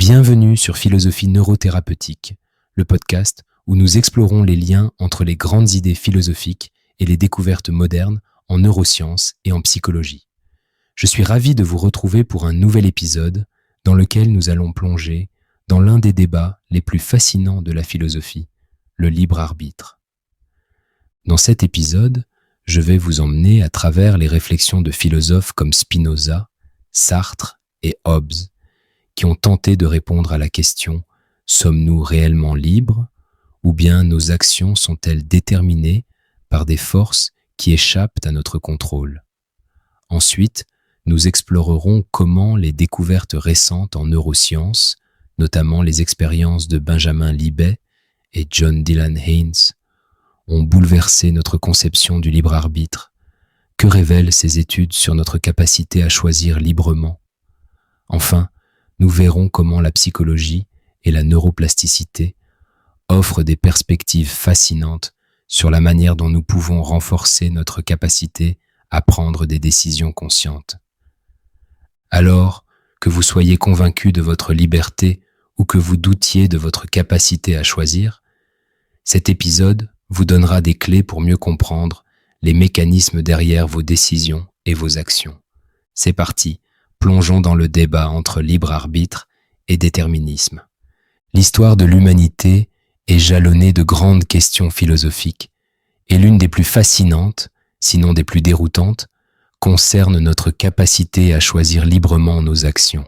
Bienvenue sur Philosophie neurothérapeutique, le podcast où nous explorons les liens entre les grandes idées philosophiques et les découvertes modernes en neurosciences et en psychologie. Je suis ravi de vous retrouver pour un nouvel épisode dans lequel nous allons plonger dans l'un des débats les plus fascinants de la philosophie, le libre arbitre. Dans cet épisode, je vais vous emmener à travers les réflexions de philosophes comme Spinoza, Sartre et Hobbes, qui ont tenté de répondre à la question « Sommes-nous réellement libres ?» ou bien nos actions sont-elles déterminées par des forces qui échappent à notre contrôle. Ensuite, nous explorerons comment les découvertes récentes en neurosciences, notamment les expériences de Benjamin Libet et John Dylan Haynes, ont bouleversé notre conception du libre arbitre. Que révèlent ces études sur notre capacité à choisir librement? Enfin, nous verrons comment la psychologie et la neuroplasticité offrent des perspectives fascinantes sur la manière dont nous pouvons renforcer notre capacité à prendre des décisions conscientes. Alors, que vous soyez convaincu de votre liberté ou que vous doutiez de votre capacité à choisir, cet épisode vous donnera des clés pour mieux comprendre les mécanismes derrière vos décisions et vos actions. C'est parti, plongeons dans le débat entre libre arbitre et déterminisme. L'histoire de l'humanité est jalonnée de grandes questions philosophiques, et l'une des plus fascinantes, sinon des plus déroutantes, concerne notre capacité à choisir librement nos actions.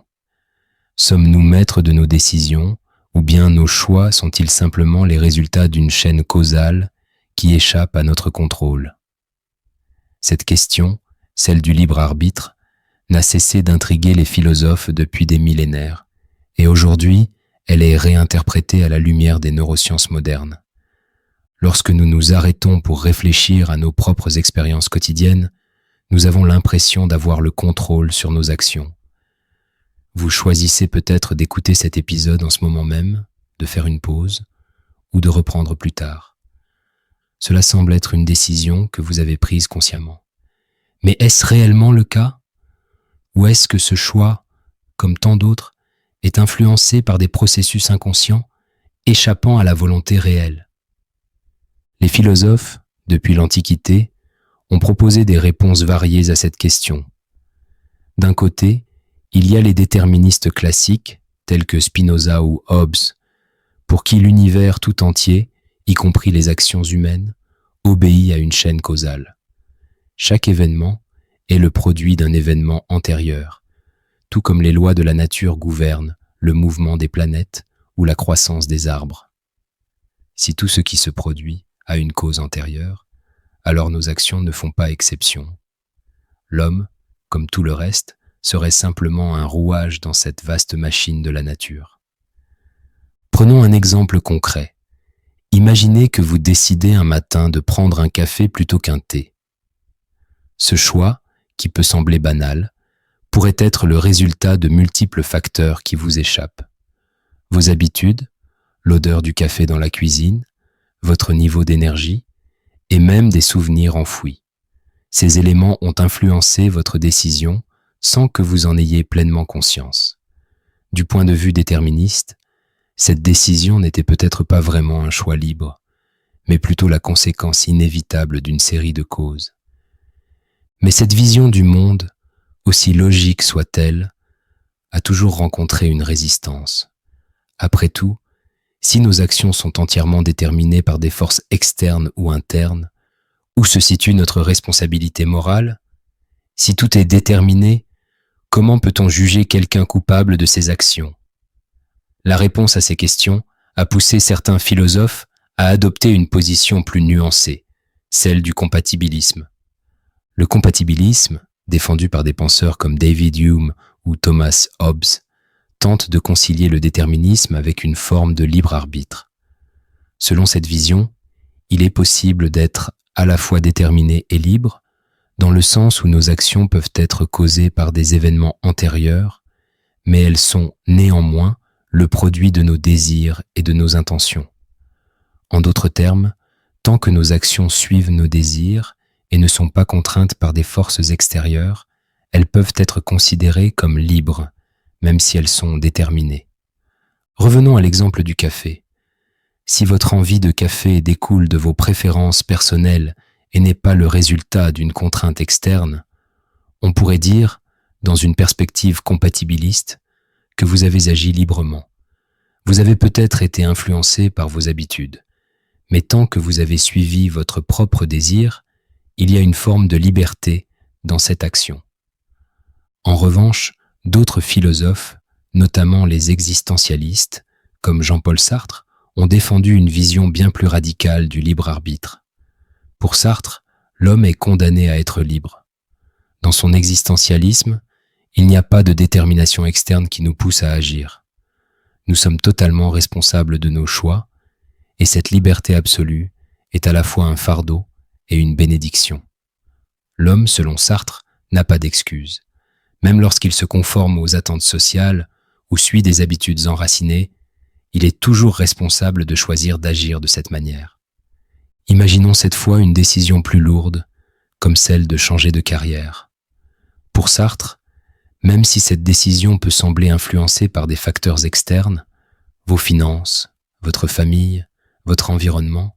Sommes-nous maîtres de nos décisions, ou bien nos choix sont-ils simplement les résultats d'une chaîne causale qui échappe à notre contrôle? Cette question, celle du libre arbitre, n'a cessé d'intriguer les philosophes depuis des millénaires, et aujourd'hui, elle est réinterprétée à la lumière des neurosciences modernes. Lorsque nous nous arrêtons pour réfléchir à nos propres expériences quotidiennes, nous avons l'impression d'avoir le contrôle sur nos actions. Vous choisissez peut-être d'écouter cet épisode en ce moment même, de faire une pause, ou de reprendre plus tard. Cela semble être une décision que vous avez prise consciemment. Mais est-ce réellement le cas? Ou est-ce que ce choix, comme tant d'autres, est influencé par des processus inconscients échappant à la volonté réelle? Les philosophes, depuis l'Antiquité, ont proposé des réponses variées à cette question. D'un côté, il y a les déterministes classiques, tels que Spinoza ou Hobbes, pour qui l'univers tout entier, y compris les actions humaines, obéit à une chaîne causale. Chaque événement est le produit d'un événement antérieur, tout comme les lois de la nature gouvernent le mouvement des planètes ou la croissance des arbres. Si tout ce qui se produit a une cause antérieure, alors nos actions ne font pas exception. L'homme, comme tout le reste, serait simplement un rouage dans cette vaste machine de la nature. Prenons un exemple concret. Imaginez que vous décidez un matin de prendre un café plutôt qu'un thé. Ce choix, qui peut sembler banal, pourrait être le résultat de multiples facteurs qui vous échappent. Vos habitudes, l'odeur du café dans la cuisine, votre niveau d'énergie, et même des souvenirs enfouis. Ces éléments ont influencé votre décision sans que vous en ayez pleinement conscience. Du point de vue déterministe, cette décision n'était peut-être pas vraiment un choix libre, mais plutôt la conséquence inévitable d'une série de causes. Mais cette vision du monde, aussi logique soit-elle, a toujours rencontré une résistance. Après tout, si nos actions sont entièrement déterminées par des forces externes ou internes, où se situe notre responsabilité morale? Si tout est déterminé, comment peut-on juger quelqu'un coupable de ses actions? La réponse à ces questions a poussé certains philosophes à adopter une position plus nuancée, celle du compatibilisme. Le compatibilisme, défendu par des penseurs comme David Hume ou Thomas Hobbes, tente de concilier le déterminisme avec une forme de libre arbitre. Selon cette vision, il est possible d'être à la fois déterminé et libre, dans le sens où nos actions peuvent être causées par des événements antérieurs, mais elles sont néanmoins le produit de nos désirs et de nos intentions. En d'autres termes, tant que nos actions suivent nos désirs et ne sont pas contraintes par des forces extérieures, elles peuvent être considérées comme libres, même si elles sont déterminées. Revenons à l'exemple du café. Si votre envie de café découle de vos préférences personnelles et n'est pas le résultat d'une contrainte externe, on pourrait dire, dans une perspective compatibiliste, que vous avez agi librement. Vous avez peut-être été influencé par vos habitudes, mais tant que vous avez suivi votre propre désir, il y a une forme de liberté dans cette action. En revanche, d'autres philosophes, notamment les existentialistes, comme Jean-Paul Sartre, ont défendu une vision bien plus radicale du libre arbitre. Pour Sartre, l'homme est condamné à être libre. Dans son existentialisme, il n'y a pas de détermination externe qui nous pousse à agir. Nous sommes totalement responsables de nos choix, et cette liberté absolue est à la fois un fardeau et une bénédiction. L'homme, selon Sartre, n'a pas d'excuse. Même lorsqu'il se conforme aux attentes sociales ou suit des habitudes enracinées, il est toujours responsable de choisir d'agir de cette manière. Imaginons cette fois une décision plus lourde, comme celle de changer de carrière. Pour Sartre, même si cette décision peut sembler influencée par des facteurs externes, vos finances, votre famille, votre environnement,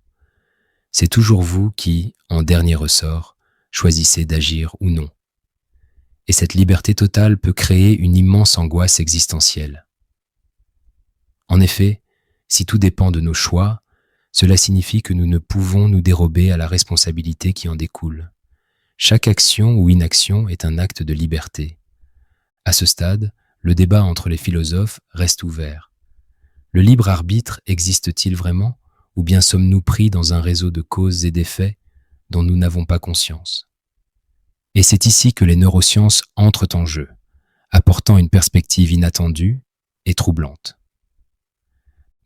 c'est toujours vous qui, en dernier ressort, choisissez d'agir ou non. Et cette liberté totale peut créer une immense angoisse existentielle. En effet, si tout dépend de nos choix, cela signifie que nous ne pouvons nous dérober à la responsabilité qui en découle. Chaque action ou inaction est un acte de liberté. À ce stade, le débat entre les philosophes reste ouvert. Le libre arbitre existe-t-il vraiment, ou bien sommes-nous pris dans un réseau de causes et d'effets dont nous n'avons pas conscience? Et c'est ici que les neurosciences entrent en jeu, apportant une perspective inattendue et troublante.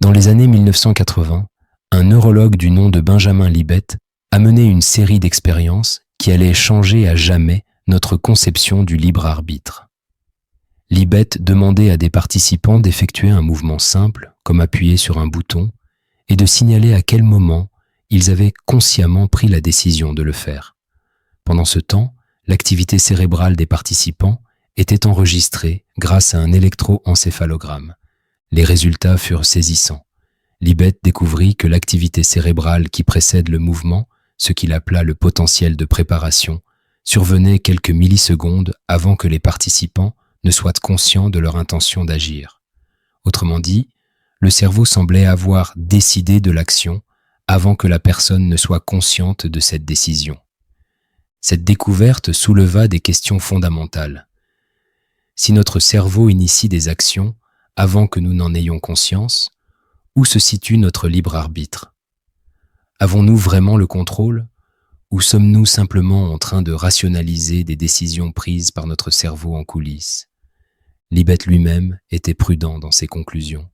Dans les années 1980, un neurologue du nom de Benjamin Libet a mené une série d'expériences qui allaient changer à jamais notre conception du libre arbitre. Libet demandait à des participants d'effectuer un mouvement simple, comme appuyer sur un bouton, et de signaler à quel moment ils avaient consciemment pris la décision de le faire. Pendant ce temps, l'activité cérébrale des participants était enregistrée grâce à un électroencéphalogramme. Les résultats furent saisissants. Libet découvrit que l'activité cérébrale qui précède le mouvement, ce qu'il appela le potentiel de préparation, survenait quelques millisecondes avant que les participants ne soient conscients de leur intention d'agir. Autrement dit, le cerveau semblait avoir décidé de l'action avant que la personne ne soit consciente de cette décision. Cette découverte souleva des questions fondamentales. Si notre cerveau initie des actions avant que nous n'en ayons conscience, où se situe notre libre arbitre? Avons-nous vraiment le contrôle, ou sommes-nous simplement en train de rationaliser des décisions prises par notre cerveau en coulisses? Libet lui-même était prudent dans ses conclusions.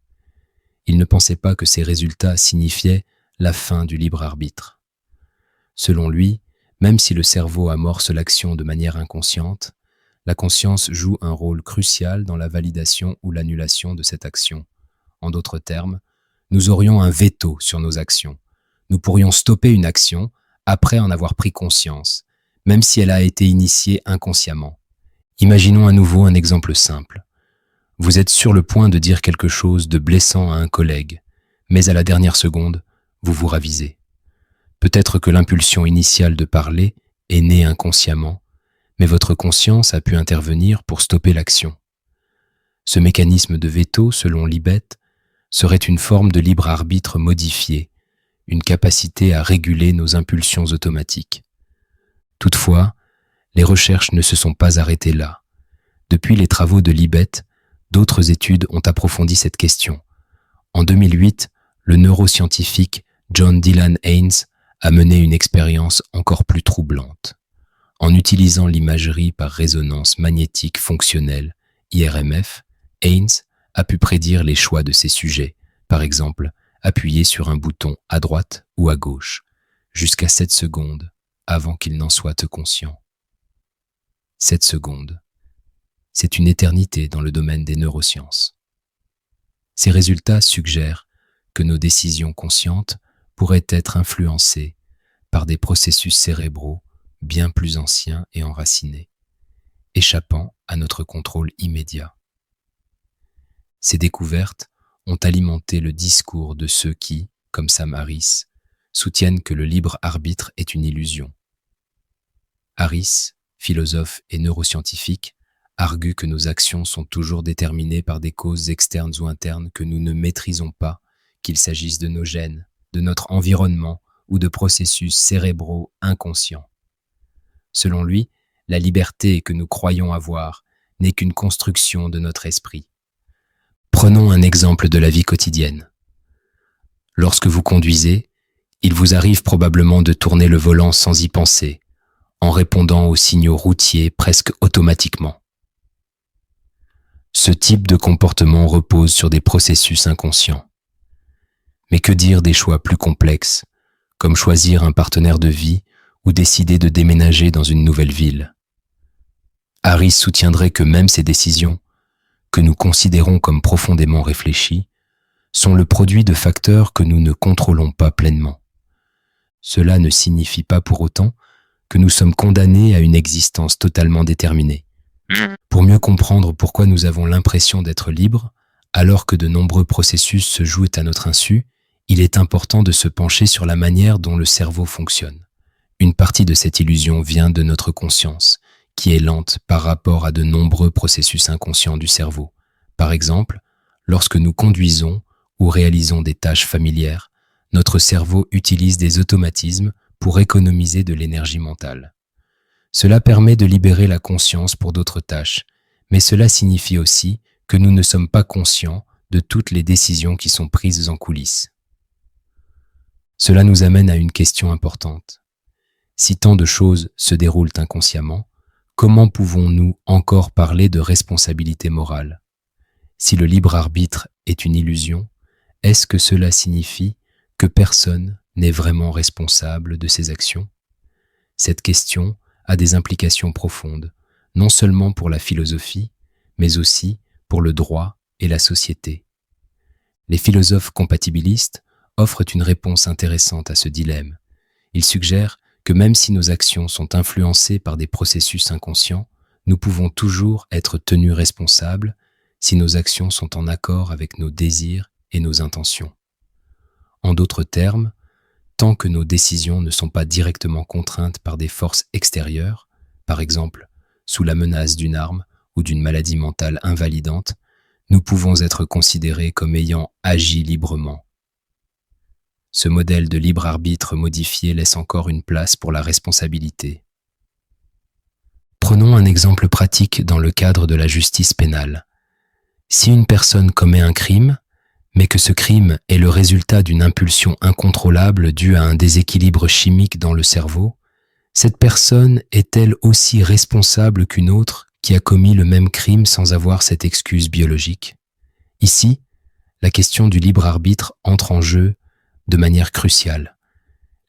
Il ne pensait pas que ces résultats signifiaient la fin du libre arbitre. Selon lui, même si le cerveau amorce l'action de manière inconsciente, la conscience joue un rôle crucial dans la validation ou l'annulation de cette action. En d'autres termes, nous aurions un veto sur nos actions. Nous pourrions stopper une action après en avoir pris conscience, même si elle a été initiée inconsciemment. Imaginons à nouveau un exemple simple. Vous êtes sur le point de dire quelque chose de blessant à un collègue, mais à la dernière seconde, vous vous ravisez. Peut-être que l'impulsion initiale de parler est née inconsciemment, mais votre conscience a pu intervenir pour stopper l'action. Ce mécanisme de veto, selon Libet, serait une forme de libre arbitre modifié, une capacité à réguler nos impulsions automatiques. Toutefois, les recherches ne se sont pas arrêtées là. Depuis les travaux de Libet, d'autres études ont approfondi cette question. En 2008, le neuroscientifique John Dylan Haynes a mené une expérience encore plus troublante. En utilisant l'imagerie par résonance magnétique fonctionnelle, IRMF, Haynes a pu prédire les choix de ses sujets, par exemple, appuyer sur un bouton à droite ou à gauche, jusqu'à 7 secondes avant qu'il n'en soit conscient. 7 secondes. C'est une éternité dans le domaine des neurosciences. Ces résultats suggèrent que nos décisions conscientes pourraient être influencées par des processus cérébraux bien plus anciens et enracinés, échappant à notre contrôle immédiat. Ces découvertes ont alimenté le discours de ceux qui, comme Sam Harris, soutiennent que le libre arbitre est une illusion. Harris, philosophe et neuroscientifique, argue que nos actions sont toujours déterminées par des causes externes ou internes que nous ne maîtrisons pas, qu'il s'agisse de nos gènes, de notre environnement ou de processus cérébraux inconscients. Selon lui, la liberté que nous croyons avoir n'est qu'une construction de notre esprit. Prenons un exemple de la vie quotidienne. Lorsque vous conduisez, il vous arrive probablement de tourner le volant sans y penser, en répondant aux signaux routiers presque automatiquement. Ce type de comportement repose sur des processus inconscients. Mais que dire des choix plus complexes, comme choisir un partenaire de vie ou décider de déménager dans une nouvelle ville? Harris soutiendrait que même ces décisions, que nous considérons comme profondément réfléchies, sont le produit de facteurs que nous ne contrôlons pas pleinement. Cela ne signifie pas pour autant que nous sommes condamnés à une existence totalement déterminée. Pour mieux comprendre pourquoi nous avons l'impression d'être libres, alors que de nombreux processus se jouent à notre insu, il est important de se pencher sur la manière dont le cerveau fonctionne. Une partie de cette illusion vient de notre conscience, qui est lente par rapport à de nombreux processus inconscients du cerveau. Par exemple, lorsque nous conduisons ou réalisons des tâches familières, notre cerveau utilise des automatismes pour économiser de l'énergie mentale. Cela permet de libérer la conscience pour d'autres tâches, mais cela signifie aussi que nous ne sommes pas conscients de toutes les décisions qui sont prises en coulisses. Cela nous amène à une question importante. Si tant de choses se déroulent inconsciemment, comment pouvons-nous encore parler de responsabilité morale? Si le libre arbitre est une illusion, est-ce que cela signifie que personne n'est vraiment responsable de ses actions? Cette question a des implications profondes, non seulement pour la philosophie, mais aussi pour le droit et la société. Les philosophes compatibilistes offrent une réponse intéressante à ce dilemme. Ils suggèrent que même si nos actions sont influencées par des processus inconscients, nous pouvons toujours être tenus responsables si nos actions sont en accord avec nos désirs et nos intentions. En d'autres termes, tant que nos décisions ne sont pas directement contraintes par des forces extérieures, par exemple sous la menace d'une arme ou d'une maladie mentale invalidante, nous pouvons être considérés comme ayant agi librement. Ce modèle de libre arbitre modifié laisse encore une place pour la responsabilité. Prenons un exemple pratique dans le cadre de la justice pénale. Si une personne commet un crime, mais que ce crime est le résultat d'une impulsion incontrôlable due à un déséquilibre chimique dans le cerveau, cette personne est-elle aussi responsable qu'une autre qui a commis le même crime sans avoir cette excuse biologique? Ici, la question du libre arbitre entre en jeu de manière cruciale.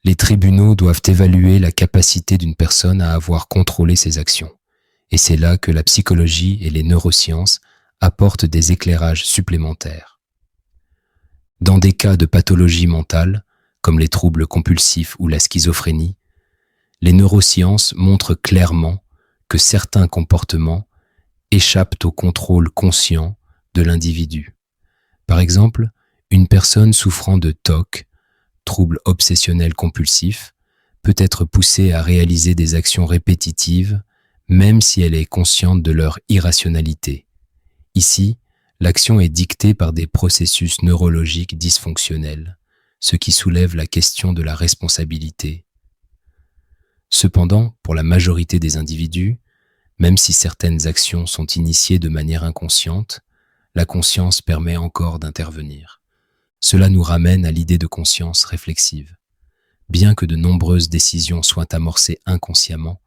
Les tribunaux doivent évaluer la capacité d'une personne à avoir contrôlé ses actions. Et c'est là que la psychologie et les neurosciences apportent des éclairages supplémentaires. Dans des cas de pathologie mentale, comme les troubles compulsifs ou la schizophrénie, les neurosciences montrent clairement que certains comportements échappent au contrôle conscient de l'individu. Par exemple, une personne souffrant de TOC, trouble obsessionnel compulsif, peut être poussée à réaliser des actions répétitives, même si elle est consciente de leur irrationalité. Ici, l'action est dictée par des processus neurologiques dysfonctionnels, ce qui soulève la question de la responsabilité. Cependant, pour la majorité des individus, même si certaines actions sont initiées de manière inconsciente, la conscience permet encore d'intervenir. Cela nous ramène à l'idée de conscience réflexive. Bien que de nombreuses décisions soient amorcées inconsciemment,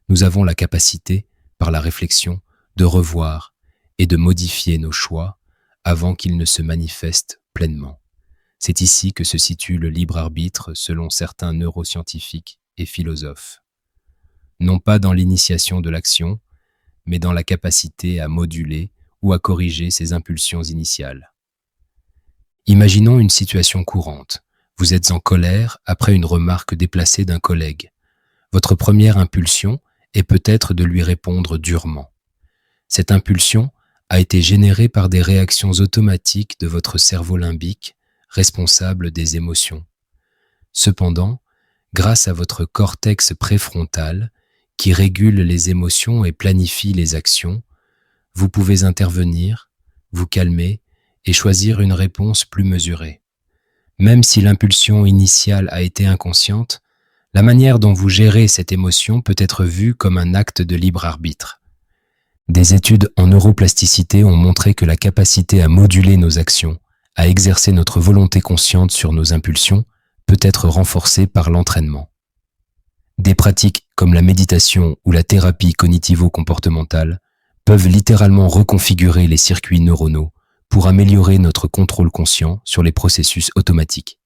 nous avons la capacité, par la réflexion, de revoir et de modifier nos choix avant qu'ils ne se manifestent pleinement. C'est ici que se situe le libre arbitre selon certains neuroscientifiques et philosophes. Non pas dans l'initiation de l'action, mais dans la capacité à moduler ou à corriger ses impulsions initiales. Imaginons une situation courante. Vous êtes en colère après une remarque déplacée d'un collègue. Votre première impulsion est peut-être de lui répondre durement. Cette impulsion a été généré par des réactions automatiques de votre cerveau limbique, responsable des émotions. Cependant, grâce à votre cortex préfrontal, qui régule les émotions et planifie les actions, vous pouvez intervenir, vous calmer et choisir une réponse plus mesurée. Même si l'impulsion initiale a été inconsciente, la manière dont vous gérez cette émotion peut être vue comme un acte de libre arbitre. Des études en neuroplasticité ont montré que la capacité à moduler nos actions, à exercer notre volonté consciente sur nos impulsions, peut être renforcée par l'entraînement. Des pratiques comme la méditation ou la thérapie cognitivo-comportementale peuvent littéralement reconfigurer les circuits neuronaux pour améliorer notre contrôle conscient sur les processus automatiques.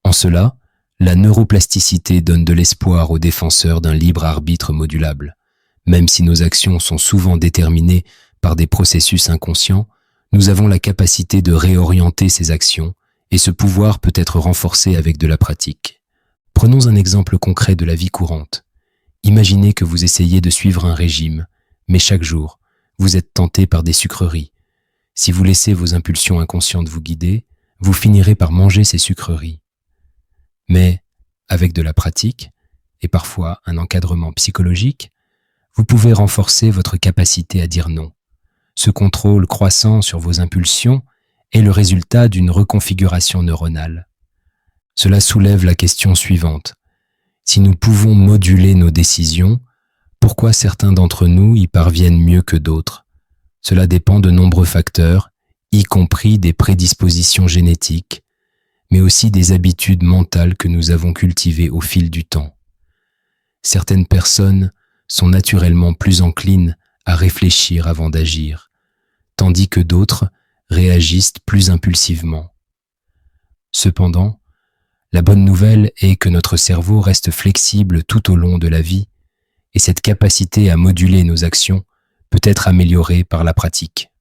En cela, la neuroplasticité donne de l'espoir aux défenseurs d'un libre arbitre modulable. Même si nos actions sont souvent déterminées par des processus inconscients, nous avons la capacité de réorienter ces actions et ce pouvoir peut être renforcé avec de la pratique. Prenons un exemple concret de la vie courante. Imaginez que vous essayez de suivre un régime, mais chaque jour, vous êtes tenté par des sucreries. Si vous laissez vos impulsions inconscientes vous guider, vous finirez par manger ces sucreries. Mais, avec de la pratique, et parfois un encadrement psychologique, vous pouvez renforcer votre capacité à dire non. Ce contrôle croissant sur vos impulsions est le résultat d'une reconfiguration neuronale. Cela soulève la question suivante. Si nous pouvons moduler nos décisions, pourquoi certains d'entre nous y parviennent mieux que d'autres? Cela dépend de nombreux facteurs, y compris des prédispositions génétiques, mais aussi des habitudes mentales que nous avons cultivées au fil du temps. Certaines personnes sont naturellement plus enclines à réfléchir avant d'agir, tandis que d'autres réagissent plus impulsivement. Cependant, la bonne nouvelle est que notre cerveau reste flexible tout au long de la vie et cette capacité à moduler nos actions peut être améliorée par la pratique.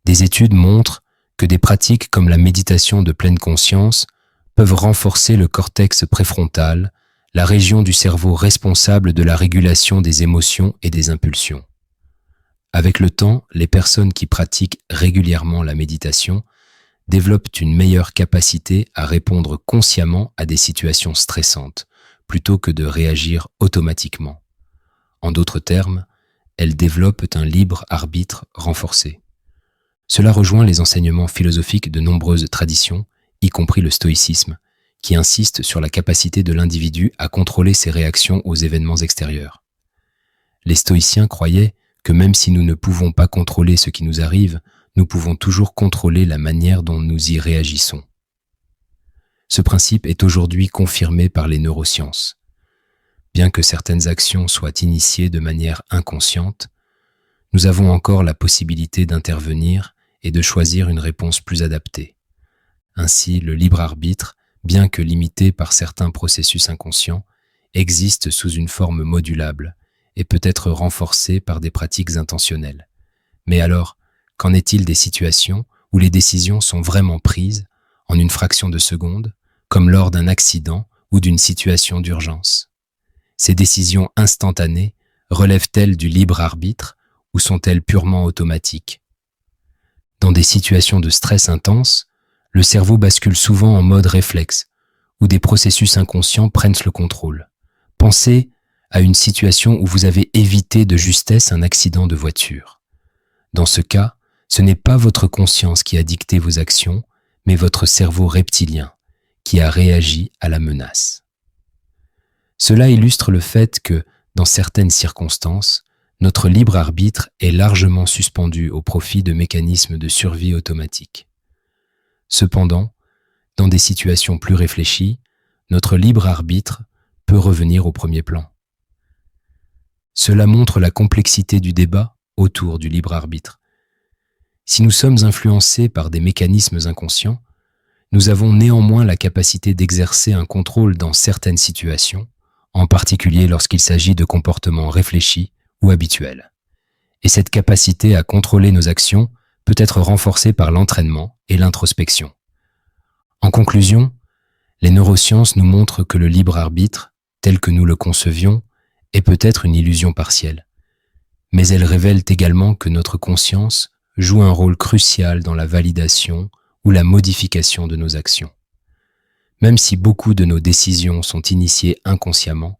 Des études montrent que des pratiques comme la méditation de pleine conscience peuvent renforcer le cortex préfrontal, la région du cerveau responsable de la régulation des émotions et des impulsions. Avec le temps, les personnes qui pratiquent régulièrement la méditation développent une meilleure capacité à répondre consciemment à des situations stressantes, plutôt que de réagir automatiquement. En d'autres termes, elles développent un libre arbitre renforcé. Cela rejoint les enseignements philosophiques de nombreuses traditions, y compris le stoïcisme, qui insiste sur la capacité de l'individu à contrôler ses réactions aux événements extérieurs. Les stoïciens croyaient que même si nous ne pouvons pas contrôler ce qui nous arrive, nous pouvons toujours contrôler la manière dont nous y réagissons. Ce principe est aujourd'hui confirmé par les neurosciences. Bien que certaines actions soient initiées de manière inconsciente, nous avons encore la possibilité d'intervenir et de choisir une réponse plus adaptée. Ainsi, le libre arbitre, bien que limité par certains processus inconscients, existe sous une forme modulable et peut être renforcé par des pratiques intentionnelles. Mais alors, qu'en est-il des situations où les décisions sont vraiment prises en une fraction de seconde, comme lors d'un accident ou d'une situation d'urgence? Ces décisions instantanées relèvent-elles du libre arbitre ou sont-elles purement automatiques? Dans des situations de stress intense, le cerveau bascule souvent en mode réflexe, où des processus inconscients prennent le contrôle. Pensez à une situation où vous avez évité de justesse un accident de voiture. Dans ce cas, ce n'est pas votre conscience qui a dicté vos actions, mais votre cerveau reptilien, qui a réagi à la menace. Cela illustre le fait que, dans certaines circonstances, notre libre arbitre est largement suspendu au profit de mécanismes de survie automatiques. Cependant, dans des situations plus réfléchies, notre libre arbitre peut revenir au premier plan. Cela montre la complexité du débat autour du libre arbitre. Si nous sommes influencés par des mécanismes inconscients, nous avons néanmoins la capacité d'exercer un contrôle dans certaines situations, en particulier lorsqu'il s'agit de comportements réfléchis ou habituels. Et cette capacité à contrôler nos actions peut être renforcée par l'entraînement et l'introspection. En conclusion, les neurosciences nous montrent que le libre arbitre, tel que nous le concevions, est peut-être une illusion partielle. mais elles révèlent également que notre conscience joue un rôle crucial dans la validation ou la modification de nos actions. Même si beaucoup de nos décisions sont initiées inconsciemment,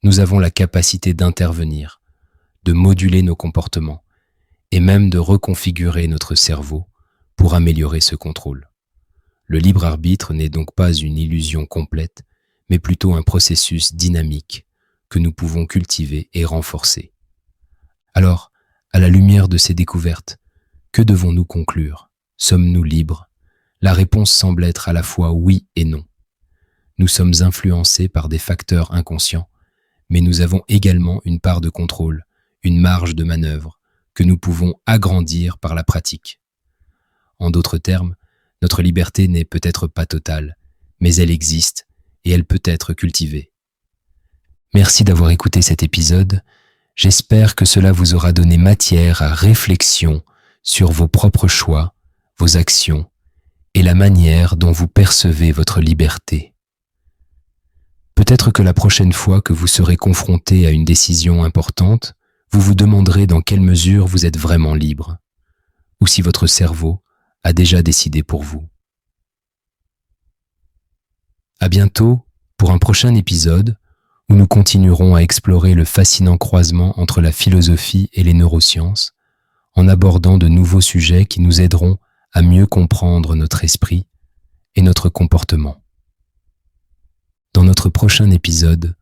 nous avons la capacité d'intervenir, de moduler nos comportements et même de reconfigurer notre cerveau pour améliorer ce contrôle. Le libre arbitre n'est donc pas une illusion complète, mais plutôt un processus dynamique que nous pouvons cultiver et renforcer. Alors, à la lumière de ces découvertes, que devons-nous conclure? Sommes-nous libres? La réponse semble être à la fois oui et non. Nous sommes influencés par des facteurs inconscients, mais nous avons également une part de contrôle, une marge de manœuvre, que nous pouvons agrandir par la pratique. En d'autres termes, notre liberté n'est peut-être pas totale, mais elle existe et elle peut être cultivée. Merci d'avoir écouté cet épisode. J'espère que cela vous aura donné matière à réflexion sur vos propres choix, vos actions et la manière dont vous percevez votre liberté. Peut-être que la prochaine fois que vous serez confronté à une décision importante, vous vous demanderez dans quelle mesure vous êtes vraiment libre, ou si votre cerveau a déjà décidé pour vous. À bientôt pour un prochain épisode où nous continuerons à explorer le fascinant croisement entre la philosophie et les neurosciences, en abordant de nouveaux sujets qui nous aideront à mieux comprendre notre esprit et notre comportement. Dans notre prochain épisode,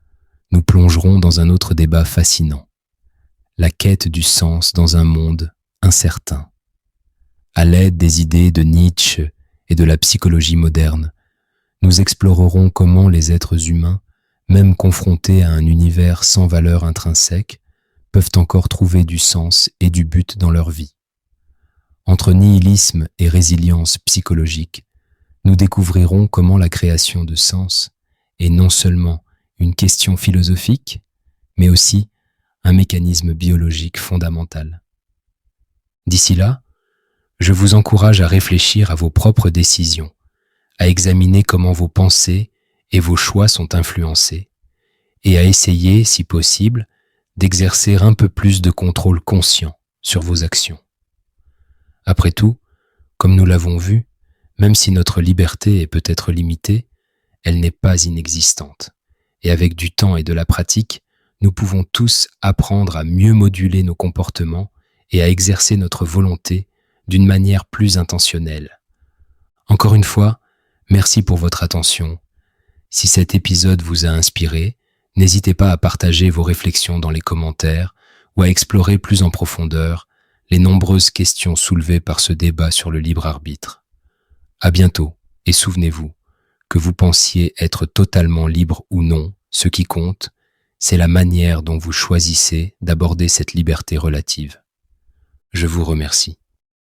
nous plongerons dans un autre débat fascinant, la quête du sens dans un monde incertain. À l'aide des idées de Nietzsche et de la psychologie moderne, nous explorerons comment les êtres humains, même confrontés à un univers sans valeur intrinsèque, peuvent encore trouver du sens et du but dans leur vie. Entre nihilisme et résilience psychologique, nous découvrirons comment la création de sens est non seulement une question philosophique, mais aussi un mécanisme biologique fondamental. D'ici là, je vous encourage à réfléchir à vos propres décisions, à examiner comment vos pensées et vos choix sont influencés, et à essayer, si possible, d'exercer un peu plus de contrôle conscient sur vos actions. Après tout, comme nous l'avons vu, même si notre liberté est peut-être limitée, elle n'est pas inexistante. Et avec du temps et de la pratique, nous pouvons tous apprendre à mieux moduler nos comportements et à exercer notre volonté d'une manière plus intentionnelle. Encore une fois, merci pour votre attention. Si cet épisode vous a inspiré, n'hésitez pas à partager vos réflexions dans les commentaires ou à explorer plus en profondeur les nombreuses questions soulevées par ce débat sur le libre arbitre. À bientôt et souvenez-vous, que vous pensiez être totalement libre ou non, ce qui compte, c'est la manière dont vous choisissez d'aborder cette liberté relative. Je vous remercie.